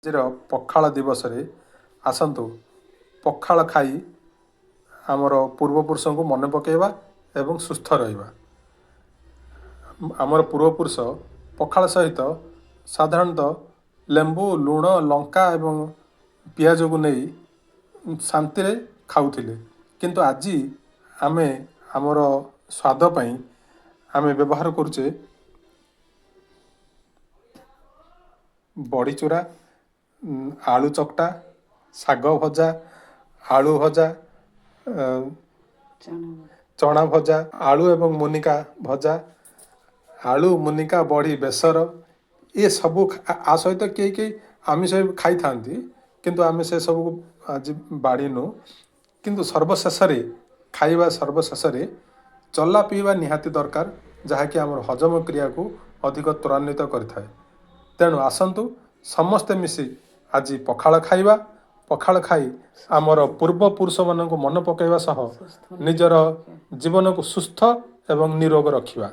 ଆଜିର ପଖାଳ ଦିବସରେ ଆସନ୍ତୁ ପଖାଳ ଖାଇ ଆମର ପୂର୍ବପୁରୁଷଙ୍କୁ ମନେ ପକାଇବା ଏବଂ ସୁସ୍ଥ ରହିବା। ଆମର ପୂର୍ବପୁରୁଷ ପଖାଳ ସହିତ ସାଧାରଣତଃ ଲେମ୍ବୁ, ଲୁଣ, ଲଙ୍କା ଏବଂ ପିଆଜକୁ ନେଇ ଶାନ୍ତିରେ ଖାଉଥିଲେ, କିନ୍ତୁ ଆଜି ଆମେ ଆମର ସ୍ୱାଦ ପାଇଁ ଆମେ ବ୍ୟବହାର କରୁଛେ ବଡ଼ିଚୁରା, ଆଳୁ ଚକଟା, ଶାଗ ଭଜା, ଆଳୁ ଭଜା, ଚଣା ଭଜା, ଆଳୁ ଏବଂ ମୁନିକା ଭଜା, ଆଳୁ ମୁନିକା ବଡ଼ି ବେସର, ଏସବୁ ଆ ସହିତ କେହି କେହି ଆମିଷ ଖାଇଥାନ୍ତି, କିନ୍ତୁ ଆମେ ସେସବୁକୁ ଆଜି ବାଡ଼ିନୁ। କିନ୍ତୁ ସର୍ବଶେଷରେ ଚଲା ପିଇବା ନିହାତି ଦରକାର, ଯାହାକି ଆମର ହଜମ କ୍ରିୟାକୁ ଅଧିକ ତ୍ୱରାନ୍ୱିତ କରିଥାଏ। ତେଣୁ ଆସନ୍ତୁ ସମସ୍ତେ ମିଶି ଆଜି ପଖାଳ ଖାଇବା। ପଖାଳ ଖାଇ ଆମର ପୂର୍ବପୁରୁଷମାନଙ୍କୁ ମନେ ପକାଇବା ସହ ନିଜର ଜୀବନକୁ ସୁସ୍ଥ ଏବଂ ନିରୋଗ ରଖିବା।